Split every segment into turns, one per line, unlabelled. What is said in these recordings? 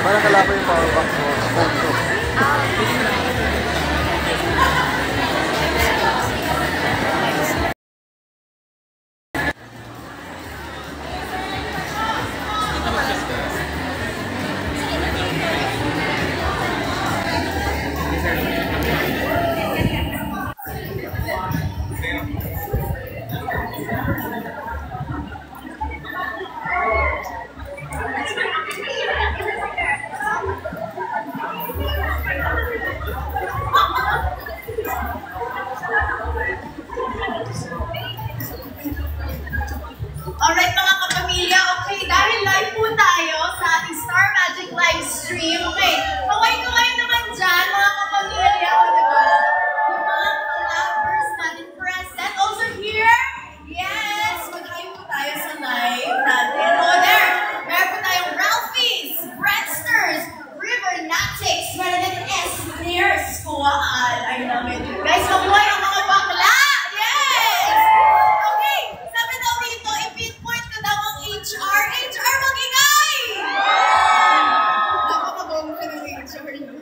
Parang kalaban yung power bank mo. Phone ko.
Alright mga kapamilya, okay, dahil live po tayo sa ating Star Magic live stream, okay, kaway-kaway naman dyan mga kapamilya, o diba? Yung mga collabers natin present, also here, yes, mag-ayo po tayo sa live natin. O there, meron po tayong Ralphie's, Brandsters, Rivernatics, meron natin S-Clear Squad, I love it. Guys, mabuhay ang mga bakla! HR mag-ingay! Napakabong ka ng HR, no?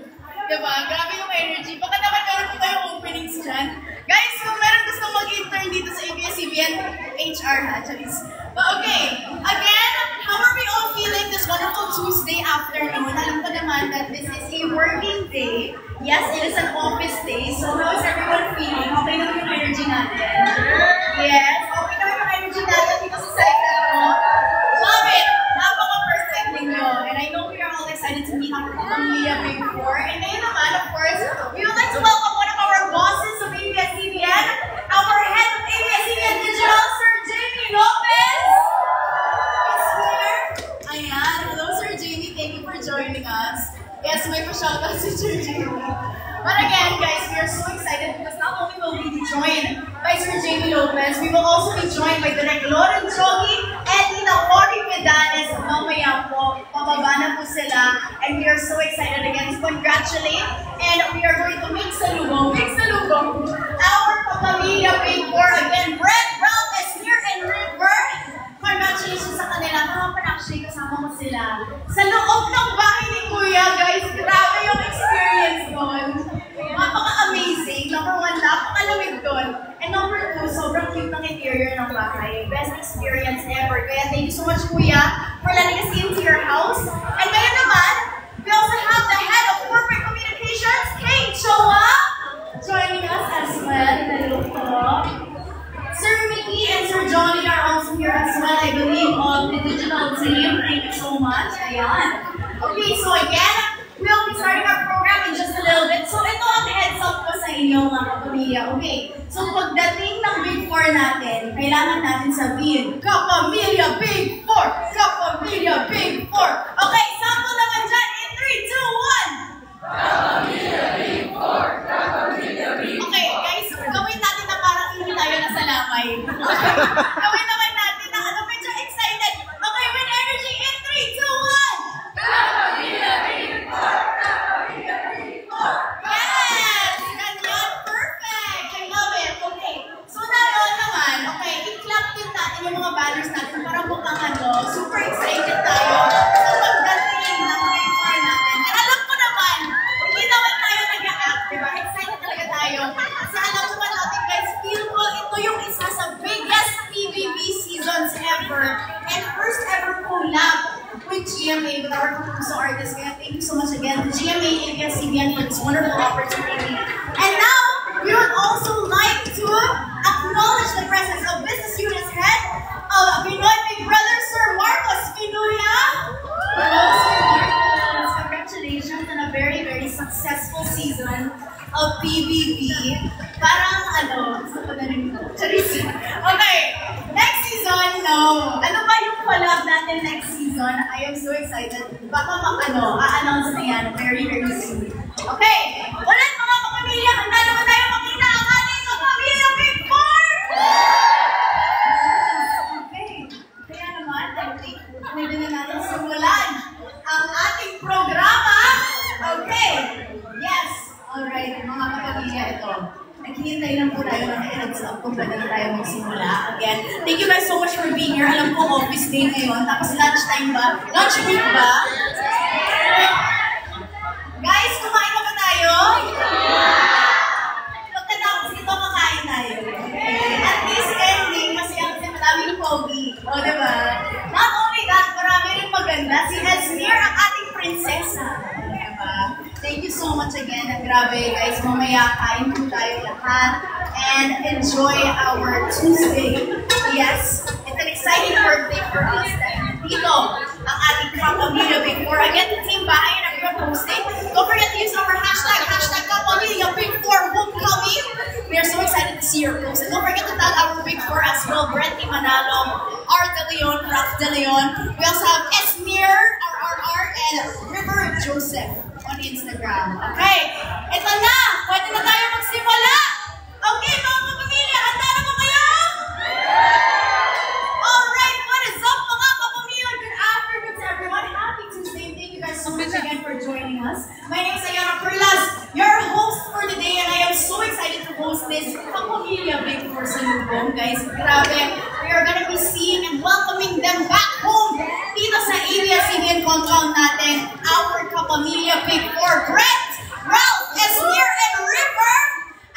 Diba? Grabe yung energy. Baka naman meron po tayong openings dyan. Guys, kung meron gusto mag-intern dito sa ABS-CBN, HR ha, Charis. But okay, again, how are we all feeling this wonderful Tuesday afternoon? Alam ko naman that this is a working day. Yes, it is an office day. So how is everyone feeling? Okay naman yung energy natin? Yes, okay naman yung energy natin dito sa side na to. Love it! Napaka-perfect ninyo. And I know we are all excited to meet our Pamilya Big Four. And ngayon naman, of course, we would like to welcome one of our bosses of ABS-CBN, our head of ABS-CBN Digital, Sir Jamie Lopez! Is here. Ayan. Hello, Sir Jamie. Thank you for joining us. Yes, may pa-shoutout si Sir Jamie. But again, guys, we are so excited because not only will we be joined by Sir Jamie Lopez, we will also be joined by Direk Loren Jogi and Tita Cory Medanes. Mamaya po, pababa na po sila. And we are so excited again to congratulate. And we are going to make salubong our Pamilya Big Four again. Brett, Ralph, Esnir, and River. Congratulations sa kanila. Kahapon actually kasama ko sila sa loob ng bahay ni Kuya, guys. Grabe yung experience doon. Napaka-amazing. Number one, napakalamig doon. And number two, sobrang cute ng interior ng bahay. Best experience ever. Kaya thank you so much, Kuya, for letting us into your house. And ngayon naman, we also have the head of corporate communications, Kate Choa, joining us as well. Hello po. Sir Mickey and Sir Johnny are also here as well, I believe, on the digital team. Thank you so much. Ayan. Okay, so again, we'll be starting our program in just a little bit. So ito ang heads up ko sa inyo mga kapamilya. Okay, so pagdating ng Big Four natin, kailangan natin sabihin, Kapamilya Big Four! Kapamilya Big Four! Okay, sample naman dyan in 3, 2, 1! Kapamilya Big Four! Kapamilya Big Four! Okay, guys, gawin natin na parang hindi tayo nasa lamay. Gawin naman natin na medyo excited. Okay, with energy in 3, 2, 1! Kapamilya Big Four! Kapamilya Big Four! Yes! Ganyan! Perfect! I love it! Okay, so naman, okay, i-clap din natin yung mga banners natin para mukhang super excited tayo sa pagdating ng Big Four natin. And alam ko naman, hindi naman tayo nag-a-act, diba? Excited talaga tayo. Kasi alam naman natin, guys, feel ko ito yung isa sa biggest PBB seasons ever and first ever collab with GMA, with our Kapuso artists. Kaya thank you so much again to GMA ABS-CBN for this wonderful opportunity. And now, we would also like to acknowledge the presence of Business Unit's head of Pinoy Big Brother, Sir Marcos Pinuya. Hello, Sir Marcos. Congratulations on a very, very successful season of PBB. Parang gusto ko na rin ito. Okay, next season, no. Ano ba yung collab natin next season? I am so excited. Baka a-announce na yan very, very soon. Okay, ulit mga kapamilya, handa naman tayo makita ang ating Kapamilya Big Four! Okay, kaya naman, I think pwede na natin simulan ang ating programa. Okay, yes. Alright, mga kapamilya, ito. Naghihintay lang po tayo ng heads up kung pwede na tayo magsimula. Again, thank you guys so much for being here. Alam ko, office day ngayon. Tapos lunch time ba? Lunch break ba? prinsesa. Diba? Thank you so much again. Grabe guys, mamaya kain po tayo lahat and enjoy our Tuesday. Yes, it's an exciting birthday for us. Dito, ang ating Kapamilya Big 4. Again, the team bahay na posting. Don't forget to use our hashtag Kapamilya Big 4 Homecoming. We are so excited to see your posts. And don't forget to tag our Big 4 as well. Brenty Manalo, R. De Leon, Raf De Leon. We also have Esmir, RRR, and River Joseph on Instagram. Okay, ito na! Pwede na tayo magsimula! Okay, mga kapamilya, handa na ba kayo? Alright, what is up mga kapamilya? Good afternoon to everyone. Happy Tuesday. Thank you guys so much again for joining us. My name is Ayana Perlas, your host for today, and I am so excited to host this Kapamilya Big 4 Salubong. Guys, grabe. We are gonna be seeing and welcoming them back home dito sa ABS-CBN compound natin. Our Kapamilya Big 4, Brent, Ralph, Esmir, and River.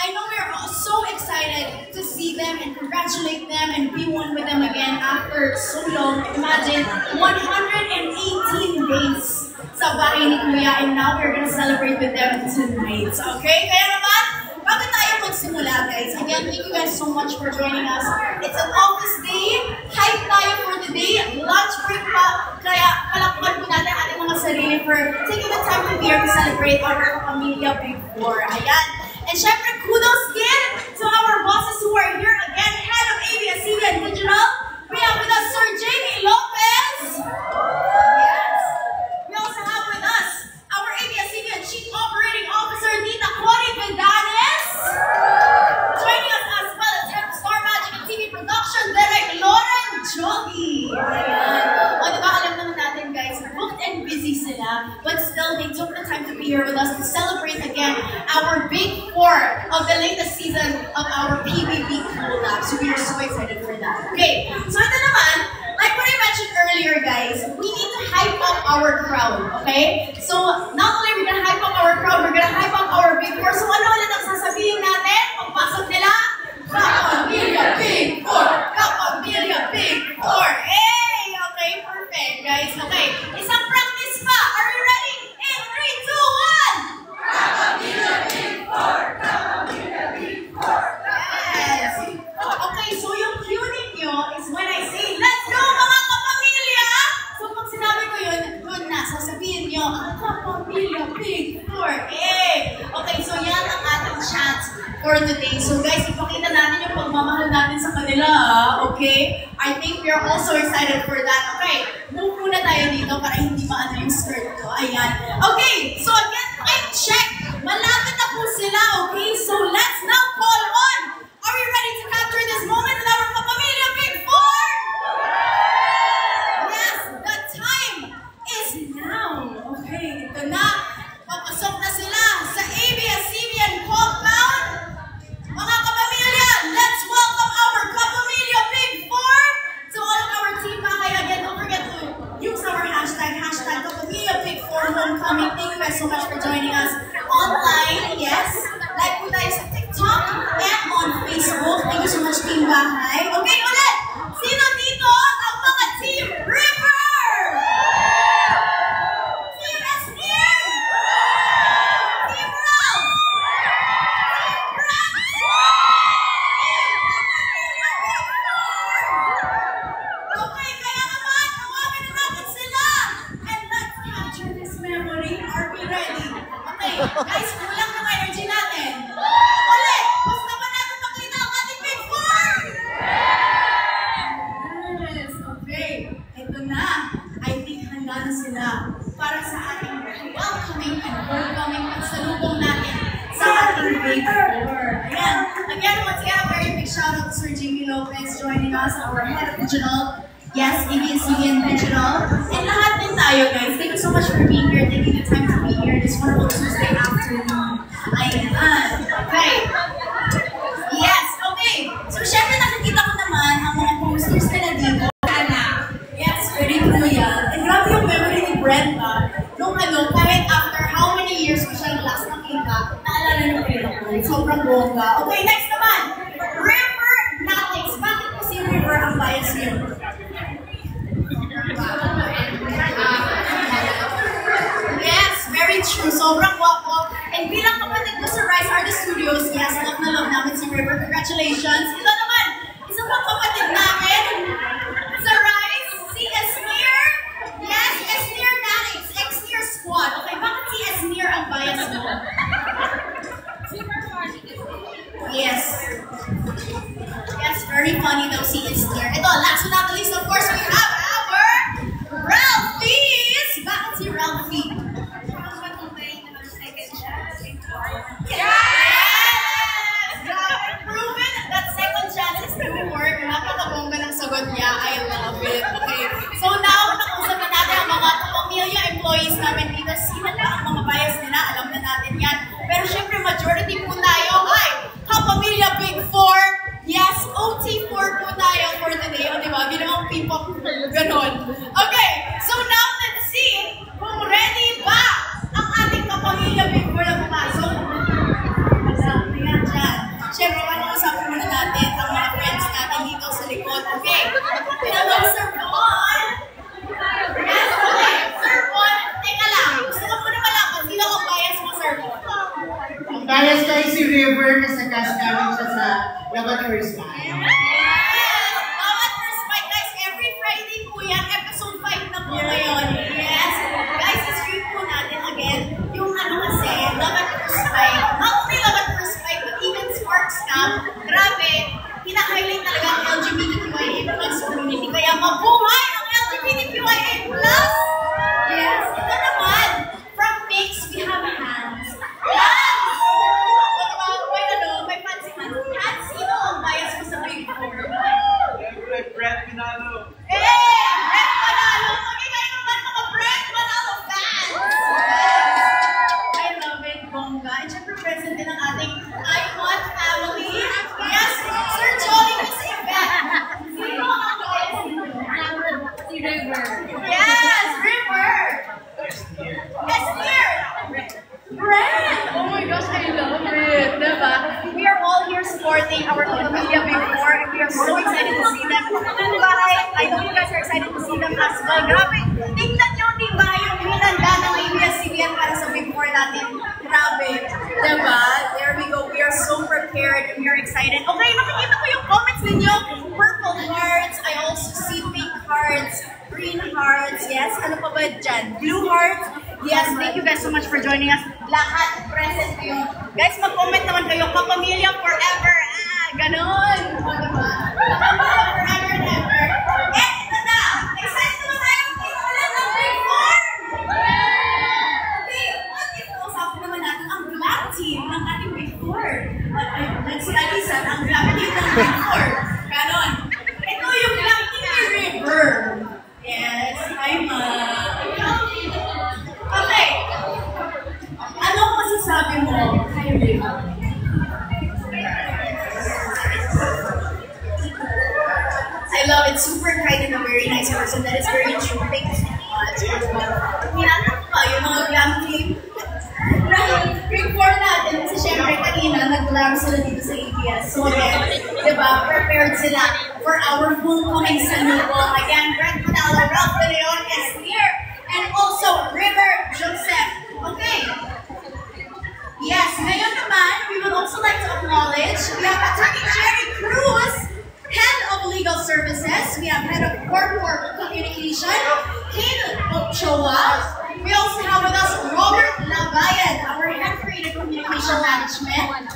I know we are all so excited to see them and congratulate them and be one with them again after so long. Imagine, 118 days sa bahay ni Kuya, and now we're gonna celebrate with them tonight. Okay? Kaya naman, bago tayo magsimula guys, again, thank you guys so much for joining us. It's an office day. Hype tayo for today. Lunch break pa. Kaya palakpan po natin ating mga sarili for taking the time to be here to celebrate our Kapamilya Big 4. Ayan. And syempre, kudos din to our bosses who are here again, head of ABS-CBN Digital. We have with us Sir Jamie Lopez. Yes. We also have with us our ABS-CBN Chief Operating Officer, Nita Cory Vendanes. Joining us as well as head of Star Magic and TV Production, Direct Lauren Jogi. Ayan. O diba, alam naman natin guys, booked and busy sila, but still they took the time to be here with us to celebrate again our Big 4 of the latest season of our PBB collab. So we are so excited for that. Okay, so ito naman, like what I mentioned earlier guys, we need to hype up our crowd, okay? So not only are we gonna hype up our crowd, we're gonna hype up our Big 4. So ano ulit ang sasabihin natin? Pagpasok nila, Kapamilya Big 4! Kapamilya Big 4! Hey! Okay, perfect guys. Okay, isang practice pa. Are you ready? In 3, 2, 1! Kapamilya Big 4! Kapamilya Big 4! Yes! Okay, so yung cue ninyo is when I say, let's go mga kapamilya! So pag sinabi ko yun, doon na, sasabihin nyo, ang Kapamilya Big 4! Eh! Okay, so yan ang ating chance for today. So guys, ipakita natin yung pagmamahal natin sa kanila, okay? I think we are also excited for that. Okay, move muna tayo dito para hindi maano yung skirt ko. Ayan. Okay, so again, time check. Malapit na po sila, okay? So let's now call on. Are we ready to capture this moment with our Kapamilya Big 4? Yes, the time is now. Okay, ito na. Papasok na sila sa ABS-CBN compound. Mga kapamilya, let's welcome our Kapamilya Big 4 to all of our team. Again, don't forget to use our hashtag Kapamilya Big 4 Homecoming. Thank you guys so much for joining us online. Yes, like po tayo sa TikTok and on Facebook. Thank you so much, Team Bahay. Okay, ulit! Sino dito ang mga Team River? Team Esmir? Team Ralph? Team Brent? Okay, kaya naman, tawagin na natin sila. And let's capture this memory. Are we ready? Okay, guys, kulang ng energy natin. Ulit! Gusto ba natin makita ang ating Big 4? Yes, okay. Ito na. I think handa na sila para sa ating welcoming and welcoming pagsalubong natin sa ating Big 4. Ayan. Again, once again, a very big shout out to Sir Jamie Lopez joining us, our head of digital. Yes, ABS-CBN Digital. And lahat din tayo, guys. Thank you so much for being here, taking the time to be here this wonderful Tuesday afternoon. Ayan. Okay. Yes, okay. So, syempre nakikita ko naman ang mga posters nila dito. Yes, very cool yan. And grabe yung memory ni Brenda. Nung kahit after how many years ko siya last nakita, naalala niyo kayo. Sobrang bongga. Okay, next naman. River Natics. Bakit po si River ang bias niyo? So sobrang gwapo. And bilang kapatid ko sa Rise Artist Studios, yes, love na love namin si River. Congratulations. Ito naman, isa pang kapatid namin sa Rise, si Esnir. Yes, Esnir Nanix, Esnir Squad. Okay, bakit si Esnir ang bias mo? Yes. Yes, very funny daw si Esnir. Ito, last but not least, of course, we have our Ralphie! Bakit si Ralphie? Yes! Proven that second chances can work. Napakabongga ng sagot niya. I love it. Okay. So now, nakausap na natin ang mga kapamilya employees namin dito. Sino ba ang mga bias nila? Alam na natin yan. Pero syempre, majority po tayo ay kapamilya Big Four. Yes, OT4 po tayo for today. O diba? Ginawang people. Ganon. Okay. So now, let's see kung ready ba ang ating kapamilya Big Four na pumasok. Ayan dyan. Siyempre, usapin muna natin ang mga friends natin dito sa likod. Okay. Hello, Sir Ron. Yes, okay. Sir Ron, teka lang. Gusto ko muna malaman, sino ang bias mo, Sir Ron?
Ang bias ko ay si River kasi cast namin siya sa Laban First Time.
Yes! Bawat first fight, guys. Every Friday po yan. Episode 5 na po ngayon. Yes. Guys, stream po natin again. Yung ano kasi, Laban First Fight. Not only Laban First Fight, but even Sparks Camp. Grabe. Hina-highlight talaga ang LGBTQIA+ community. Kaya mabuhay ang LGBTQIA+! Yes. Ito naman. From Mix, we have Hans. Hans! May fancy Hans. Hans, sino ang bias mo sa Big Four?
Brett Pinalo.
Eh! Brett Manalo! Okay, kayo naman mga Brett Manalo fans! I love it, bongga. And syempre present din ang ating Icon family. Yes, Sir Jolly Miss Yvette. Sino ang bias mo? Si River. Yes, River! Esnir! Brett! Oh my gosh, I love it! Diba? We are all here supporting our Kapamilya Big Four and we are so excited to see them. I know you guys are excited to see them as well. Grabe! Tingnan nyo, diba? Yung hinanda ng ABS-CBN para sa Big Four natin. Grabe! Diba? There we go. We are so prepared and we are excited. Okay, nakikita ko yung comments ninyo. Purple hearts. I also see pink hearts. Green hearts. Yes. Ano pa ba dyan? Blue hearts. Yes. Thank you guys so much for joining us. Lahat present kayo. Guys, mag-comment naman kayo. Kapamilya forever. Ah, ganon. O, diba? Kapamilya forever and ever. And ito na. Excited naman tayo. Wala ng Big Four. Okay. What if usapin naman natin ang black team ng ating Big Four? Nagsilalisan ang black team ng Big Four. Ganon. Ito yung black team ni River. Yes, hi ma. Okay. Ano masasabi mo kay River? I love it. Super kind and a very nice person. That is very true. Thank you so much. Hinanap pa yung mga glam team. Big Four natin. Kasi syempre kanina, nag-glam sila dito sa ABS. So again, diba, prepared sila for our homecoming salubong. Again, Brett Manalo, Ralph De Leon, Esnir, and also River Joseph. Okay. Yes, ngayon naman, we would also like to acknowledge, we have Attorney Jerry Cruz, Head of Legal Services. We have Head of Corporate Communication, King Ochoa. We also have with us Robert Lavayan, our Head of Creative Communication Management.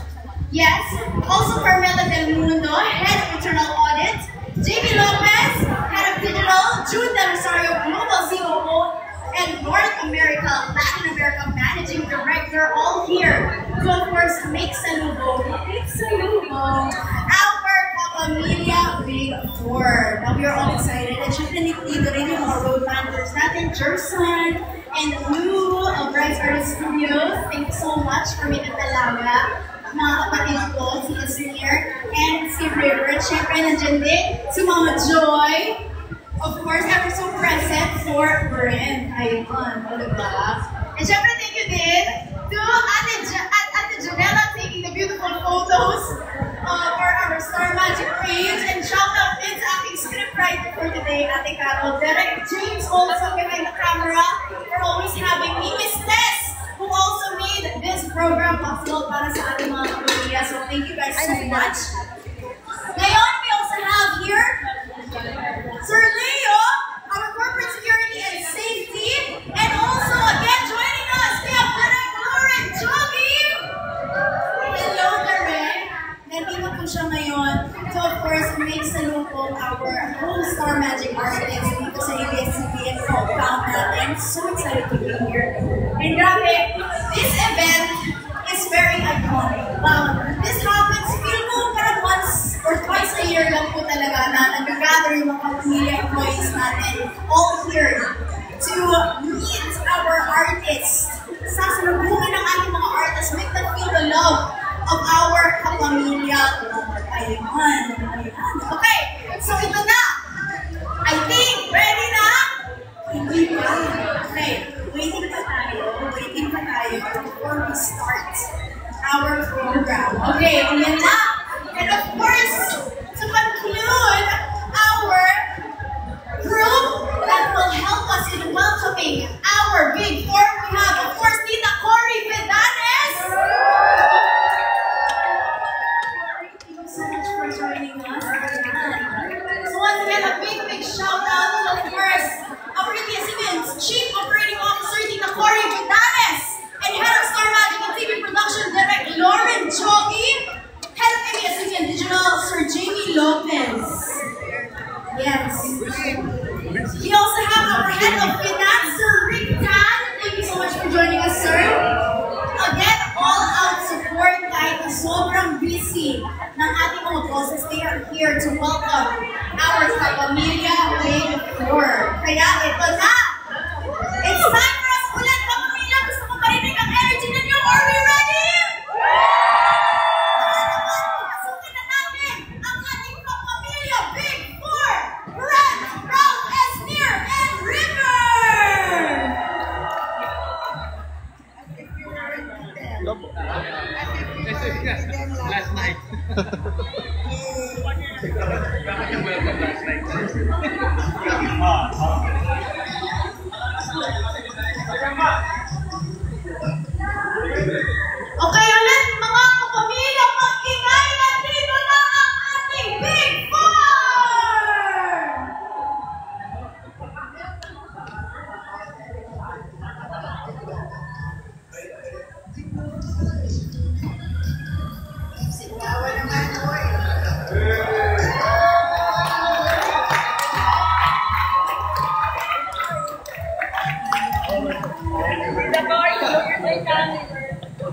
Yes, also Carmela Del Mundo, Head of Internal Audit. Jamie Lopez, Head of Digital. Jude Del Rosario, Global COO. And North America, Latin America Managing Director, all here to, of course, make Salubong. Make Salubong. Our Kapamilya Big Four. Now we are all excited. And syempre dito rin yung mga road managers natin, Jerson and Lou of Rise Artist Studios. Thank you so much for making talaga. Mga kapatid ko, si Esnir and si River. Syempre nandiyan din si Mama Joy. Of course, ever so present for Brent. Ayun, o diba? And syempre, thank you din to Ate Janela taking the beautiful photos for our Star Magic page. And shout out din sa ating scriptwriter for today, Ate Carol. Derek James also behind the camera for always having me. Miss Tess, who also possible para sa ating mga kapamilya. So thank you guys so much. Ngayon, we also have here Sir Leo, our corporate security and safety, and also again joining us, we have Direct Lauren Jogi. Hello, Direct. Nandito po siya ngayon. So of course, make salute po our whole Star Magic artists dito sa ABS-CBN compound natin. So excited to be here. And grabe, this event is very iconic. This happens, feel ko parang once or twice a year lang po talaga na nag-gather yung mga pamilya employees natin all here to meet our artists. Sasalubungin ng ating mga artists, make them feel the love of our kapamilya. Ayan. Okay, so ito na. I think, ready na? Hindi pa. Okay, waiting pa tayo before we start our program. Okay, ayan na. And of course, to conclude our group that will help us in welcoming our Big Four, we have, of course, Tita Cory Vidanes. Thank you so much for joining us. So once again, a big shout out to, of course, our ABS-CBN's Chief Operating Officer, Tita Cory Vidanes, and Head of Star Magic and TV Production, Direct Lauren Jogi, Head of ABS-CBN Digital, Sir Jamie Lopez. Yes. We also have our Head of Finance, Sir Rick Tan. Thank you so much for joining us, sir. Again, all-out support kahit na sobrang busy ng ating mga bosses. They are here to welcome our kapamilya Big Four. Kaya ito na! It's time for us ulit, kapamilya! Gusto mo marinig ang energy ninyo? Are we ready? Pasukin na natin ang ating kapamilya Big Four! Brett, Ralph, Esnir, and River!
Last night.
Okay ulit mga kapamilya, mag-ingay na dito na ang ating Big Four! Sigawan naman po eh.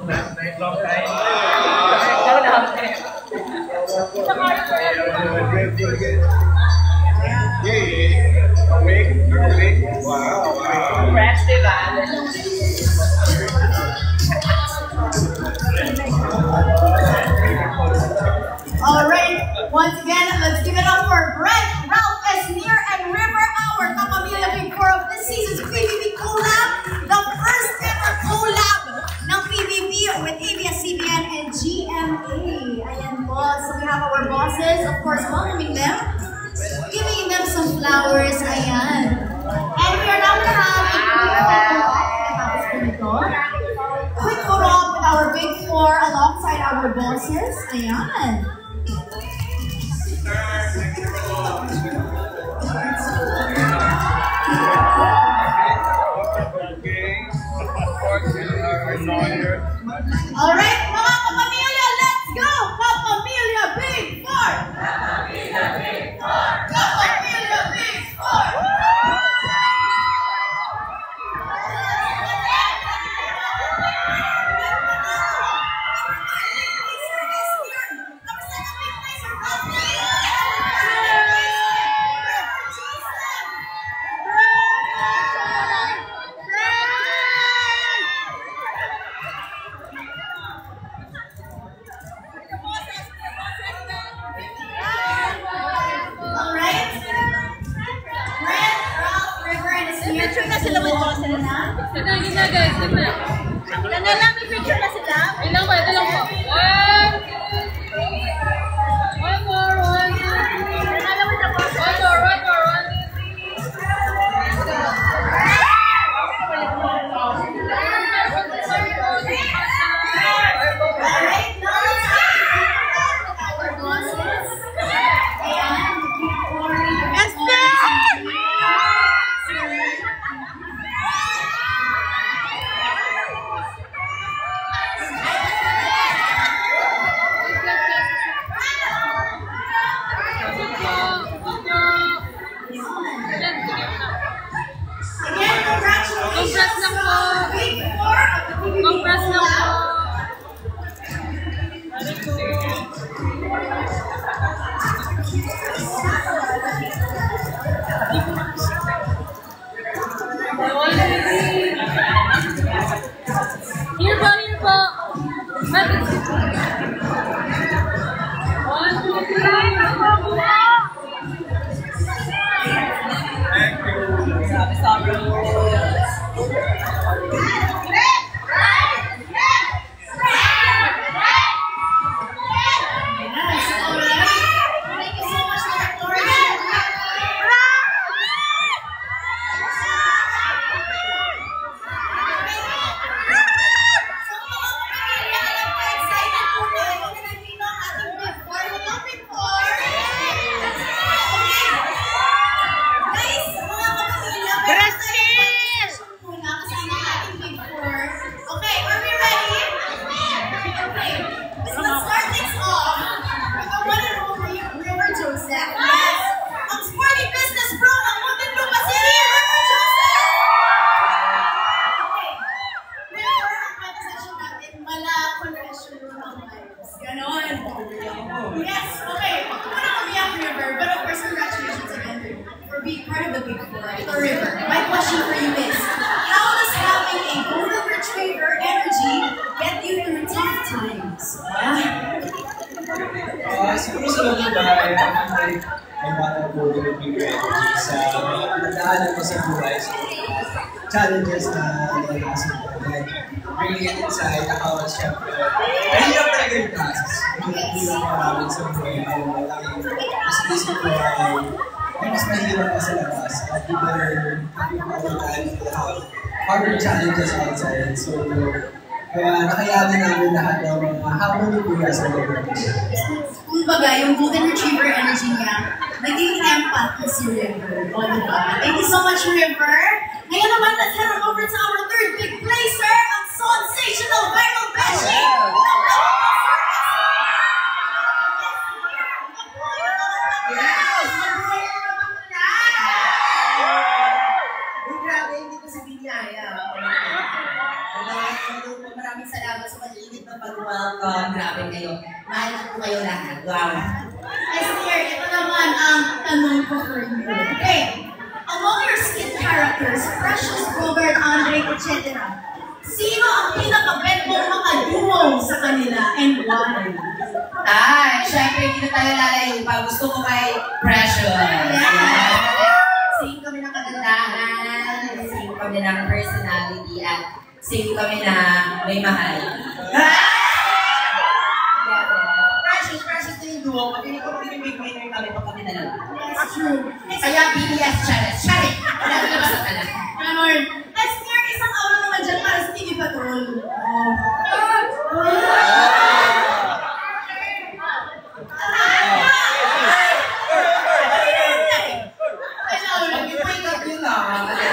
Last night, long time. Yeah. Awake. Wow.
Fresh, diba?
Alright, once again, let's give it up for Brett, Ralph, Esnir, and River, our kapamilya Big Four of this season's PBB collab, the first ever collab ng PBB with ABS-CBN and GMA. Ayan po, so we have our bosses, of course, welcoming them, giving them some flowers, ayan. And we are now going to have a quick photo op with our Big Four alongside our bosses, ayan. Alright, mga kapamilya, let's go! Kapamilya Big Four! Kapamilya Big Four! Kapamilya Big Four!
Ilang ba? Ito lang po. One more.
Yes, okay. River, but of course, congratulations again for being part of the Big Four. Ito, River, my question for you is, how does having a golden retriever energy get you through tough times?
Siguro sa loob ng bahay, may batang golden retriever energy sa mga pinagdaanan ko sa buhay. So, challenges na naranasan ko. Like, bringing it inside, ako, syempre, mahirap talaga yung tasks. Mahirap maraming sa buhay. Mas isip ko ay mas mahirap pa sa labas. At you better have your other time to have harder challenges outside. So, kaya nakayanan namin lahat ng mga habang ni Kuya sa loob ng buhay.
Kumbaga, yung golden retriever energy niya, naging empath na si River. O, diba? Thank you so much, River. Ngayon naman, let's head on over to our third big placer, ang sensational viral Beshi!
Yes! Grabe, hindi ko si Binyaya.
Maraming salamat sa maliinit na pag-welcome. Grabe kayo. Mahal ko kayo lahat. Wow.
Esther, ito naman ang tanong ko for you. Okay. Among your skit characters, Precious, Robert, Andre, etc., sino ang pinaka-bet mong makaduo sa kanila and why?
Ay, syempre hindi na tayo lalayo pa. Gusto ko kay Precious. Same kami ng kagandahan, same kami ng personality, at same kami na may mahal. Precious na yung duo. Pag hindi ko pinipig-winner kami pag kami dalawa.
That's true.
Kaya BBS Chalet. Chalet! Wala na naman sa talan.
Ganon. Esther, isang aura naman dyan para sa TV Patrol.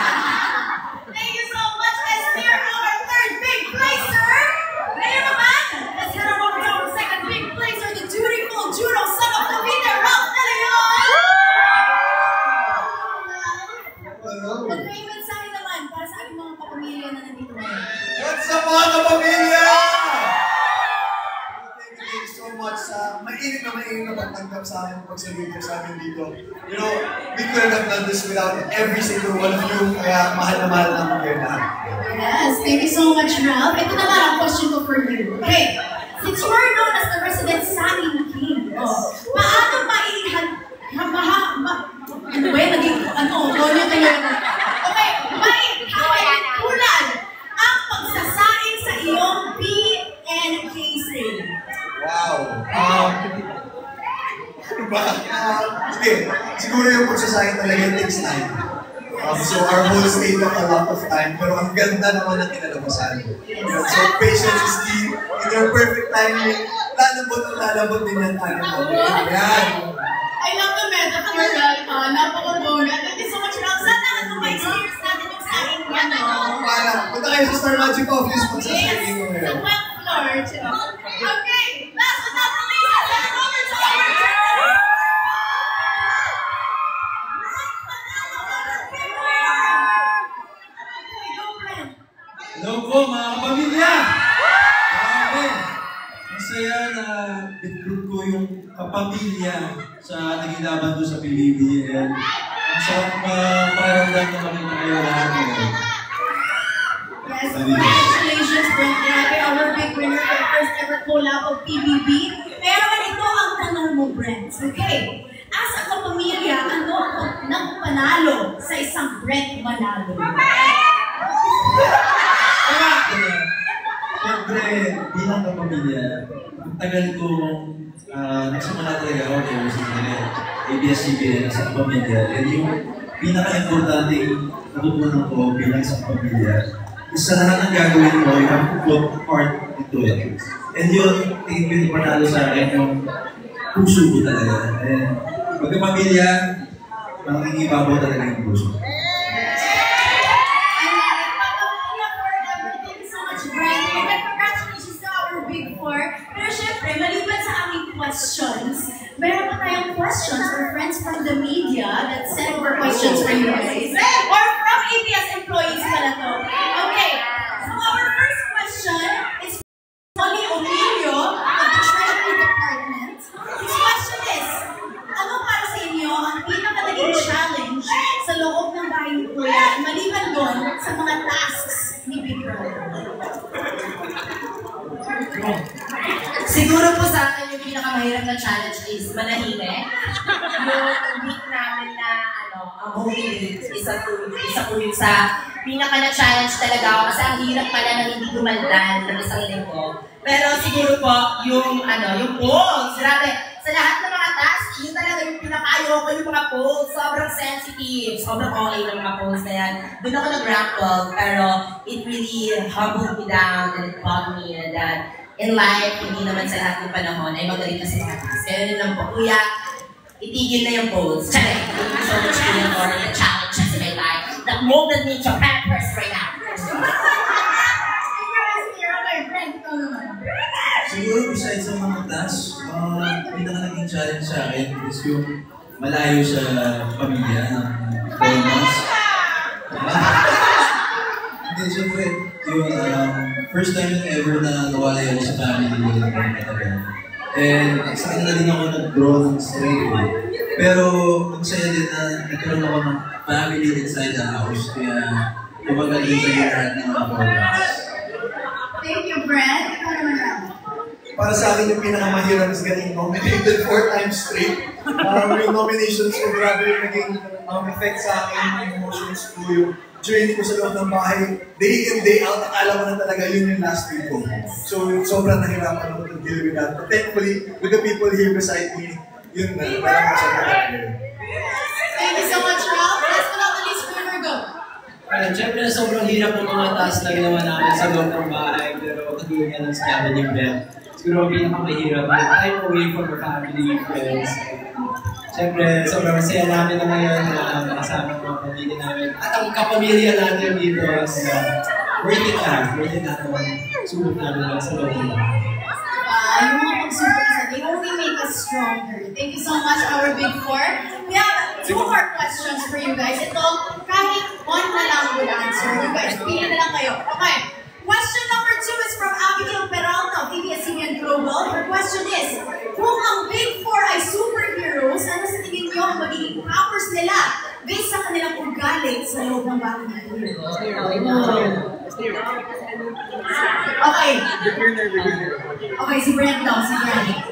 Thank you so much, Esther, our third big placer. Ngayon naman, let's head on over to our second big placer, the dutiful judo son of Cavite, Ralph De Leon. May mensahe naman para sa ating mga kapamilya na nandito ngayon.
What's up mga kapamilya? Thank you so much sa mainit na pagtanggap sa akin, pag-salute sa amin dito. You know, we couldn't have done this without every single one of you, kaya mahal na mahal namin kayo lahat.
Yes, thank you so much, Ralph. Ito naman ang question ko for you. Okay, since you are known as the resident Sanin King, paano ano ba yun? Naging, tonyo tayo. Okay, maihahakulan ang pagsasain sa iyong PNK sale.
Wow! Sige, siguro yung pagsasahin talaga takes time. So our whole state took a lot of time, pero ang ganda naman ang kinalabasan. So patience is key. In your perfect timing, lalabot din yan tayo. Yan!
I love the metaphor, napaka-bonga. Thank you so much, Ralph. Sana ma-experience natin yung sain niya, no?
Punta kayo sa Star Magic Office pagsasahin ko
Sa
ngayon.
wet floor. Okay, last but not the least, let's head over to our
Hello po mga kapamilya! Grabe! Masaya na bitbit ko yung kapamilya sa naging laban ko sa PBBL. Ang sarap pakiramdam na makita kayo lahat ngayon.
Yes, congratulations, Brent. Grabe, our big winner for the first ever collab of PBB. Pero ito ang tanong mo, Brent. Okay, as a kapamilya, ano ang nagpanalo sa isang Brent Manalo?
kapamilya, ang tagal kong nagsimula talaga ako sa ABS-CBN sa kapamilya. And yung pinaka-importanting natutunan ko bilang sa kapamilya, sa lahat ng gagawin mo, you have to put part into it. And yun, tingin ko yung panalo sa akin yung puso ko talaga. And pagkapamilya, mangingibabaw talaga yung puso.
Pero syempre, maliban sa aming questions, meron pa tayong questions for friends from the media that sent more questions for you guys. Or from ABS employees pala to. Okay, so our first question is from Molly O'Neill of the Treasury Department. His question is, ano para sa inyo ang pinaka-naging challenge sa loob ng bahay ni Kuya, maliban doon sa mga tasks ni Big Brother?
Siguro po sa akin yung pinakamahirap na challenge is manahimik. Yung week namin na ang movie isa po yun sa pinaka-na-challenge talaga ako kasi ang hirap pala na hindi dumaldal ng isang linggo. Pero siguro po yung polls. Grabe, sa lahat ng mga tasks, yun talaga yung pinaka-ayoko yung mga polls. Sobrang sensitive, sobrang okay ng mga polls na yan. Doon ako nag-grapple, pero it really humbled me down and it taught me that in life, hindi naman sa lahat ng panahon ay magaling na sa mga task. Kaya yun lang po, Kuya, itigil na yung polls. Thank you so much, Kuya, for the challenges in my life that molded me to Pampers right now.
Siguro, besides sa mga tasks, pinaka-naging challenge sa akin is yung malayo sa pamilya ng 4 months. Hindi, siyempre, yung first time ever na nawala ako sa family ko ng matagal. And sa kanila din ako nag-draw ng straight. Pero magsaya din na nagkaroon ako ng family inside the house. Kaya tumagal din sa lahat ng mga programs.
Thank you, Brad. Ikaw naman lang.
Para sa akin yung pinakamahirap is getting nominated 4 times straight. Yung nominations ko, grabe yung naging effect sa akin, yung emotions ko, yung journey ko sa loob ng bahay, day in, day out, akala mo na talaga yun yung last week ko. So, sobrang nahirapan ako to deal with that. But thankfully, with the people here beside me, yun na, parang sa talaga.
Thank you so much, Ralph. Last but not the least, River, go.
Siyempre, sobrang hirap ng mga tasks na ginawa namin sa loob ng bahay, pero katulad nga ng sinabi ni Ben, siguro ang pinakamahirap, yung time away from our family, friends. Siyempre, sobrang masaya namin na ngayon na kasama ng mga pamilya namin. At ang kapamilya natin dito, worth it na naman. Subok namin lang sa loob ng bahay.
Yung mga pag-super isa, they only make us stronger. Thank you so much, our Big Four. We have 2 more questions for you guys. Ito, kahit one na lang would answer. You guys, pili na lang kayo. Okay. Question number 2 is from Abigail Peralta of ABS-CBN Global. Her question is, kung ang Big Four ay superheroes, ano sa tingin niyo ang magiging powers nila based sa kanilang ugali sa loob ng bahay nila? Okay. Okay, si Brent daw, si Brent.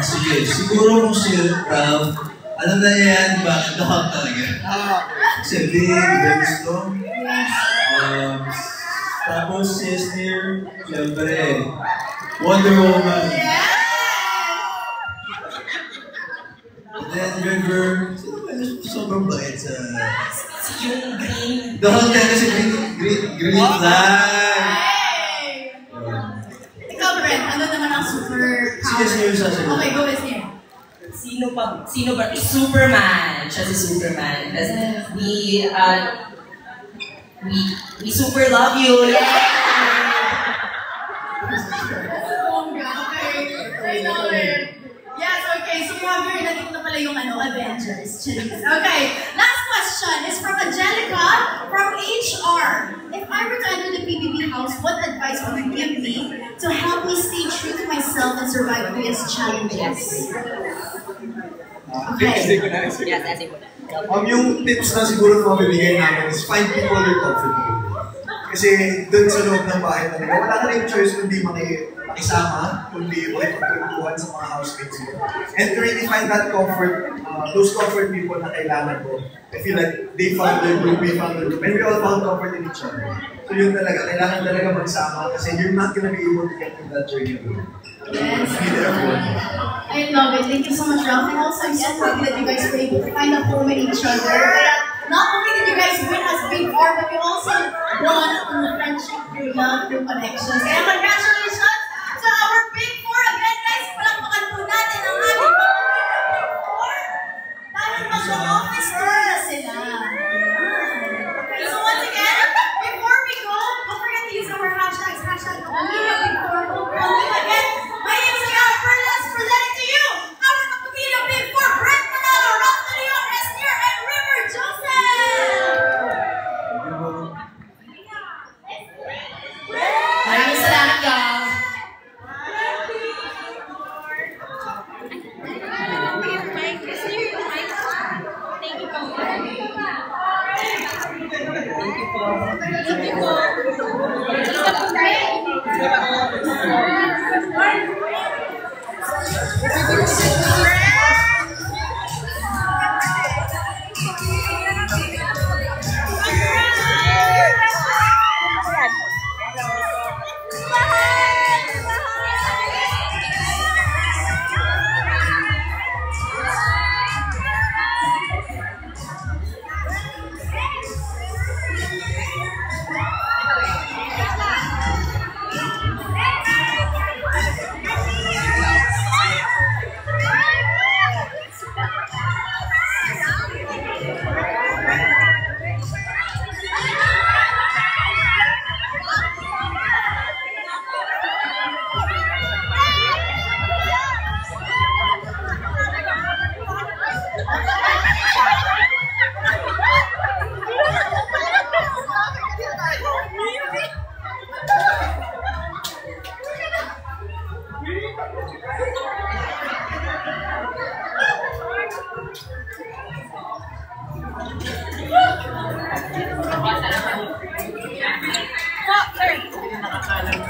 Sige, siguro kung si Ralph, alam na yan, bakit nakak talaga? Kasi big, very strong. Tapos si Esnir, siyempre, Wonder Woman. And then River, sobrang bait sa...
Yung green.
Dahil niya kasi green flag.
Ikaw, Brent, ano naman ang super power?
Sige, sasagot.
Okay, go with him.
Sino ba? Superman. Siya si Superman. Kasi we super love you. Yeah!
Okay. I know it. Yes, okay. So you have your nandito na pala yung Avengers. Okay. Last question is from Angelica from HR. If I were to enter the PBB house, what advice would you give me to help me stay true to myself and survive these challenges? Okay.
Yung tips na siguro na mabibigay namin is find people you're comfortable with. Kasi doon sa loob ng bahay talaga, wala ka rin choice kundi makisama, kundi makipagkwentuhan sa mga housemates mo. And to really find that comfort, those comfort people na kailangan ko, I feel like they found their group, we found their group, and we all found comfort in each other. So yun talaga, kailangan talaga magsama kasi you're not gonna be able to get through that journey alone.
Yes.
Need everyone.
I love it. Thank you so much, Ralph. And also, I'm so happy that you guys were able to find a home in each other. Not only did you guys win as Big Four, but you also won on the friendship through love, through connections. Kaya congratulations to our Big Four. Again, guys, palakpakan po natin ang ating mga Big Four. Dahil mag-office tour na sila. Okay, so once again, before we go, don't forget to use our hashtags. Hashtag Kapamilya Big Four. Again, my name is Ayala Perlas, presenting to you our Kapamilya Big Four, Brent Manalo, Ralph De Leon, Estier, and River Joseph!
Maraming salamat, y'all.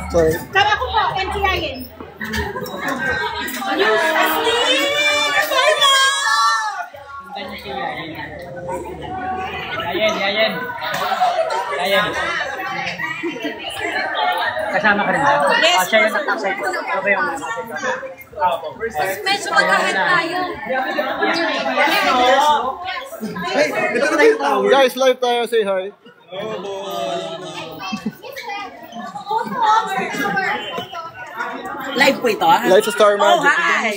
Sorry.
Kaya ko po, NCIN.
Ayan. Kasama ka rin ba?
Yes.
Siya yung natasay ko. Ano ba yung
Medyo mag-ahead tayo.
Hey, ito na yung tower.
Guys, live tayo. Say hi.
Live po ito,
Live sa Star Magic.
hi!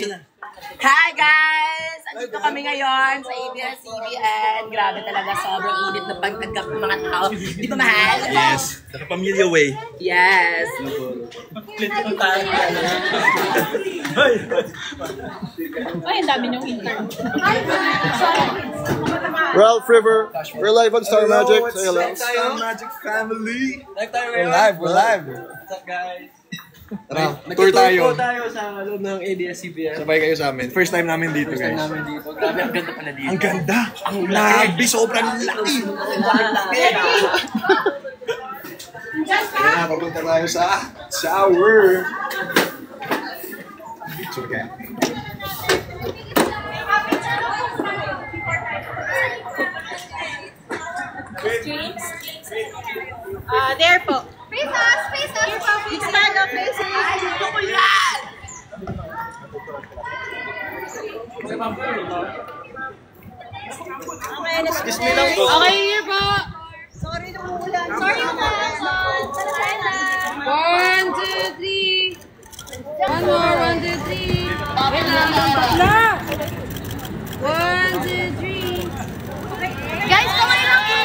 Hi, guys! Andito kami ngayon sa ABS-CBN. Grabe talaga, sobrang init na pagtagkap ng mga tao. Di ba, mahal?
Yes, naka-Pamilya Way.
Yes!
Ay, ang dami niyong intern.
Ralph River. We're live on Star Magic. Say hello.
Star Magic family.
We're live. What's up, guys? Tara, tour tayo.
Tayo sa loob ng ABS-CBN.
Sabay kayo sa amin. First time namin dito,
First time
guys.
namin dito. Grabe, ang ganda pala dito.
Ang ganda! Ang laki! Sobrang laki! Kaya papunta tayo sa shower. Picture ka.
There po. Face us! Stand up, face us! Okay, here po. Sorry na umuulan. Sorry na umuulan. 1, 2, 3. One more, 1, 2, 3. Wait lang. 1, 2, 3. Guys, kamay lang po.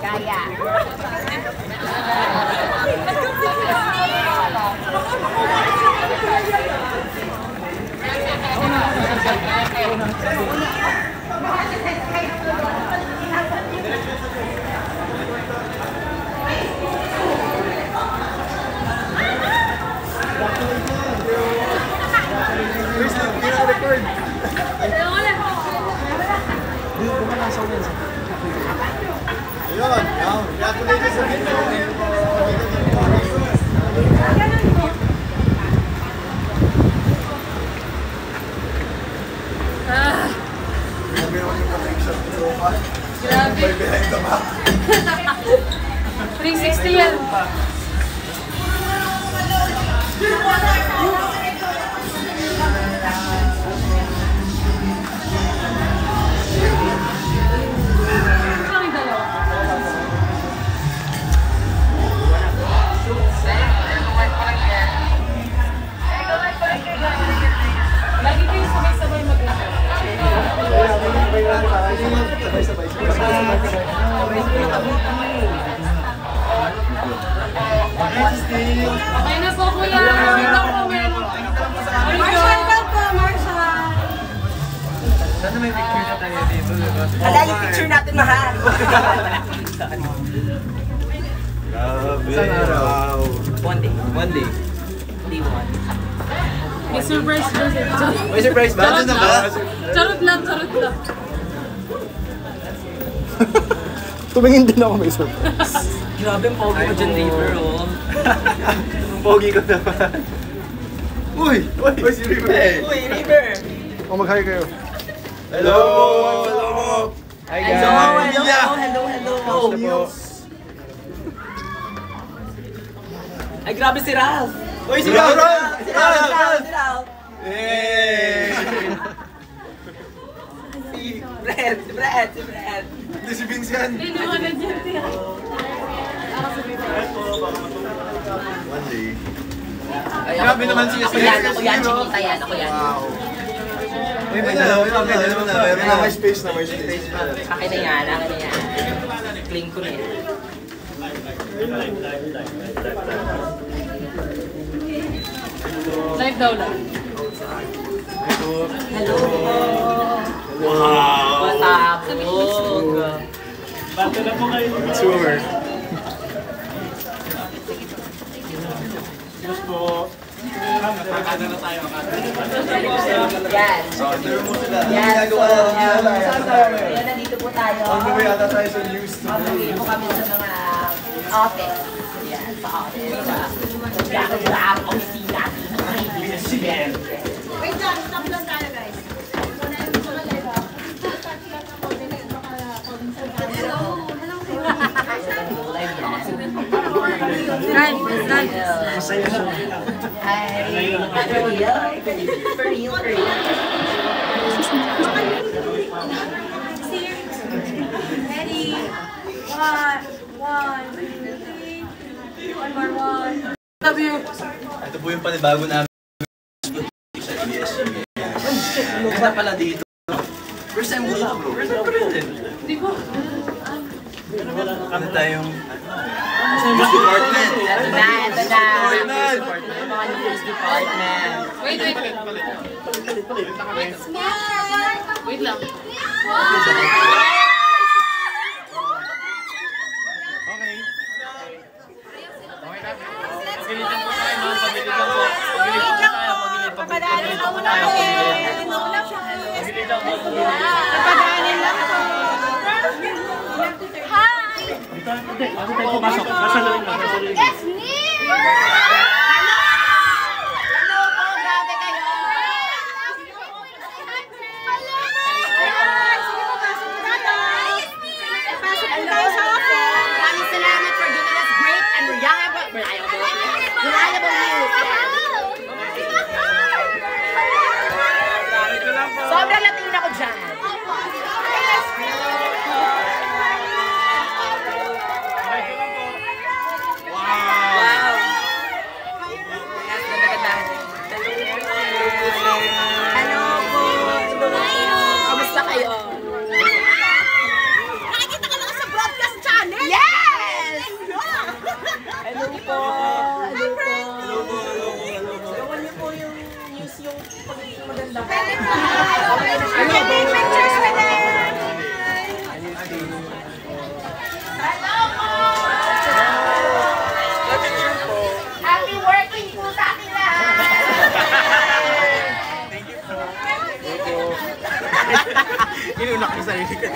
Kaya.
Ayun, congratulations sa video. Grabe naman yung connection ko so far.
Grabe.
By behind the back.
360 yan. Lagi kayo sabay-sabay maglakad. Okay na po kuya. Ito po meron. Marshall ka po, Marshall.
Sana may picture na tayo dito, diba?
Wala yung picture natin, mahal.
Grabe.
Wow.
One day.
One day.
Day one.
May surprise po siya.
May surprise ba?
Charot lang. Charot lang, charot lang.
Tumingin din ako may surprise.
Grabe ang pogi mo dyan, River, oh.
Ang pogi ko naman. Uy! Uy, si River!
Uy, River!
O mag-hi kayo.
Hello! Hello! Hi guys!
Hello. Ay, grabe si Ralph!
Uy, si Ralph!
Si Ralph!
Yay!
Si Brad!
Hindi si Vince yan.
Inuwanan dyan siya.
One day.
Grabe naman siya
Ako yan, chikita yan, ako yan.
Wow.
Uy, may dalawa na.
Meron na, may space na, may space.
Akin na yan. Claim ko na yan.
Live daw lang.
Hello!
Wow!
Matabog!
It's over.
Yan! Yan! So, yan, nandito po tayo.
Ano yata tayo sa news
Pag-uwi po kami sa mga office. Yan, sa office. Sa opisina.
Wait lang, stop lang tayo guys.
Run, run.
Hi! For real.
Ready? One, two, three. One more.
Love you.
Ito po yung panibago namin sa ESG. Kaya pala dito. First time mo lang, bro. First time pa rin.
Hindi ko.
Ano tayong news department?
Ito na. Mga news department.
Wait. Wait lang.
Sobrang Latina ko dyan. Wow!
Inuna ko sa sarili ko.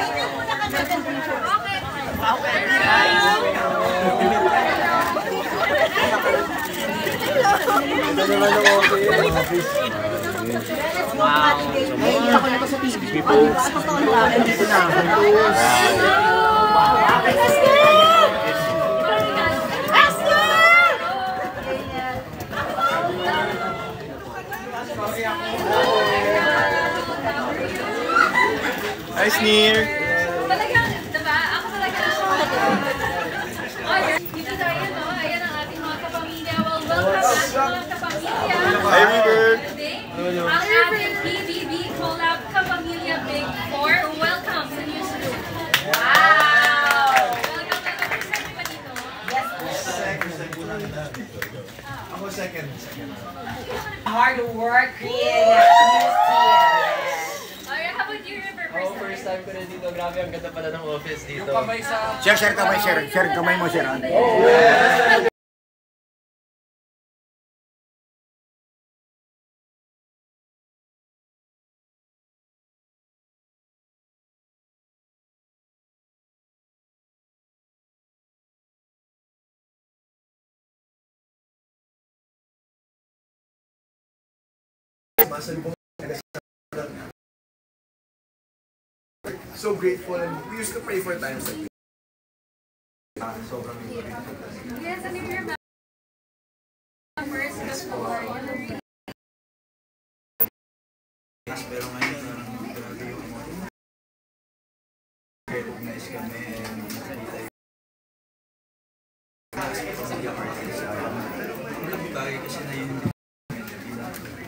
Hi, Sneer!
Talagang, diba? Ako talaga dito tayo, no? Ayan ang ating mga kapamilya. Well, welcome ating mga kapamilya.
Hi, River!
Ang ating BBB collab Kapamilya Big 4. Welcome sa newsroom. Wow! Welcome na first time pa dito.
Ako second.
Hard work creating news team.
Alright, how about you, River?
First time ko na dito. Grabe, ang ganda pala ng office dito.
Share kamay, share kamay mo, share.
So grateful, and we used to pray for times like this. Sobrang
Yes, and if you're first before,
Pero ngayon, grabe yung recognize kami and nakita yung malaking bagay kasi na yun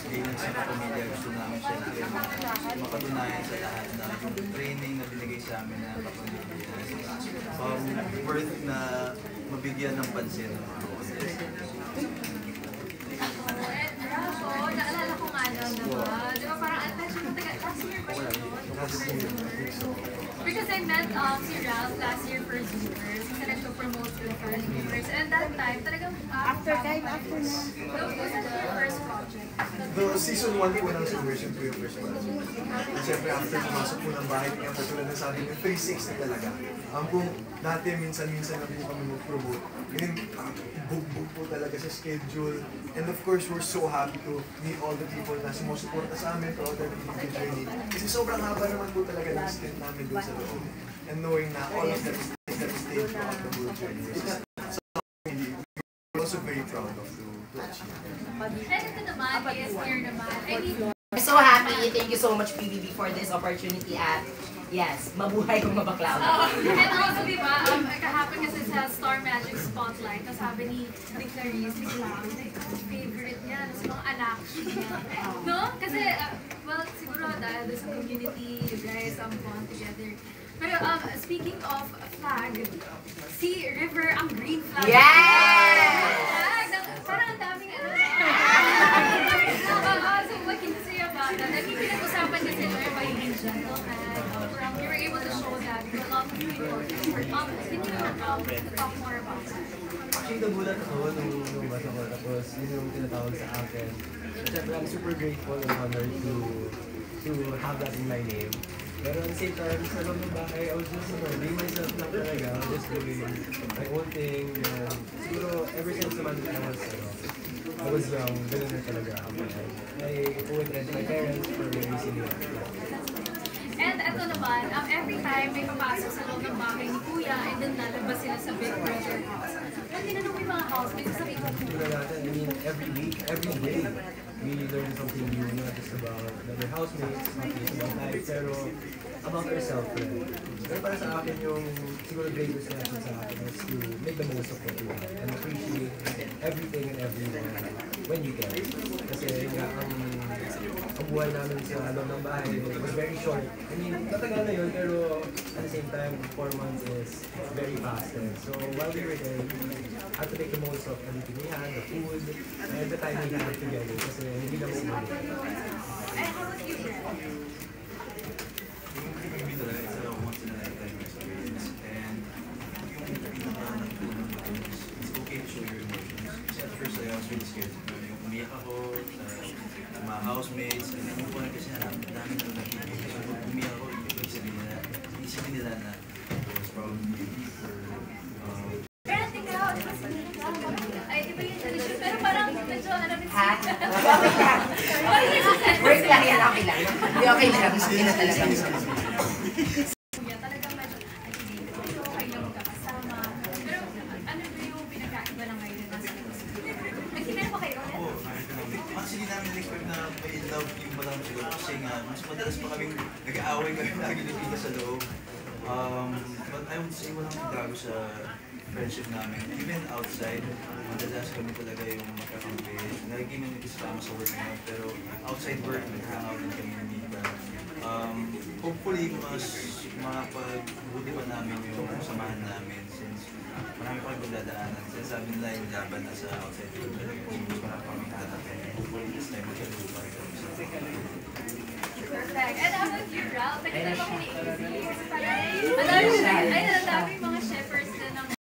bilang sa kapamilya gusto namin siya mapatunayan sa lahat na yung training na binigay sa amin na kapamilya worth na mabigyan ng pansin ng mga
naalala ko nga lang naman. Di ba parang attention ko last year pa siya. Because I met si Ralph last year for Zoomers. Kasi nagpo-promote yung Family Zoomers. And that time, talagang after na. So, was that your first project?
The season 1 po ng Zoomers po yung first one. And syempre after pumasok po ng bahay, kaya patulad na sabi niya, 360 talaga. Kung dati minsan-minsan na po kami mag-promote, ganun, bug-bug po talaga sa schedule. And of course, we're so happy to meet all the people na sumusuporta sa amin throughout our BBB journey. Kasi sobrang haba naman po talaga ng stint namin doon sa loob. And knowing na all of that is stayed throughout the whole journey. We're also very proud of to achieve.
And ito naman, yes, here naman. I mean,
We're so happy. Thank you so much, PBB, for this opportunity at yes, mabuhay kung mabaklaw.
and also, di ba, kahapon kasi sa Star Magic Spotlight, sabi ni Clarice, si Cloud, favorite niya, sa mga anak niya. No? Kasi, well, siguro dahil sa community, you guys bond together. Pero speaking of flag, si River ang green flag.
Yes!
Parang ang daming ano. So what can you say about that? I mean, pinag-usapan kasi River by being gentleman. You were able to show that because a lot of people were can you talk more about that?
Actually, nagulat ako nung basa ko. Tapos, yun yung tinatawag sa akin. Siyempre, I'm super grateful and honored to have that in my name. Pero at the same time, sa loob ng bahay, I was just being myself lang talaga. I was just doing my own thing. And siguro, ever since naman I was young, ganun na talaga ako. I owe it to my parents for raising me.
And ito naman, every time may papasok sa loob ng bahay ni Kuya and then lalabas sila sa Big Brother house. At tinanong yung mga housemates, sabi ko,
I mean, every week, every day, we learn something new, not just about other housemates, not just about life, pero about ourselves. Pero para sa akin yung siguro greatest lesson sa akin is to make the most of what you have and appreciate everything and everyone when you can. Kasi nga, ang buhay namin sa loob ng bahay was very short. I mean, matagal na yun, pero at the same time, 4 months is very fast. So while we were there, we had to make the most of everything we had, the food, and the time we had together. Kasi hindi na mo
and how would you react?
Yung talaga, it's a once in a lifetime experience. And yung it's okay to show your emotions. Kasi at first, I was really scared. Yung umiyak ako sa mga housemates. And then, kasi ang dami nang nakikita. So, umiyak ako,
Okay na lang, okay na talaga.
Kuya, talagang medyo, okay lang magkakasama. Pero ano ba yung pinagkaiba lang ngayon na nasa labas? Nagkimera pa kayo ulit?
Oo, actually namin expect na may love yung madami siguro kasi nga, mas madalas pa kaming nag-aaway kami lagi nagkita sa loob. But I would say walang gago sa friendship namin. Even outside, madalas kami talaga yung magkakampi. Lagi kami nagkasama sa work namin, pero outside work, nag-hangout din kami ng Mika. Hopefully, mas makapagbuti pa namin yung samahan namin since marami pa kami dadaanan. Sinasabi nila yung laban na sa outside world talaga kung mas marami pa kami hanapin. Hopefully, this time magkaroon pa rin kami sa
Perfect. And how about you, Ralph? Nagkita ba kayo ni Izzy? Kasi parang, ang dami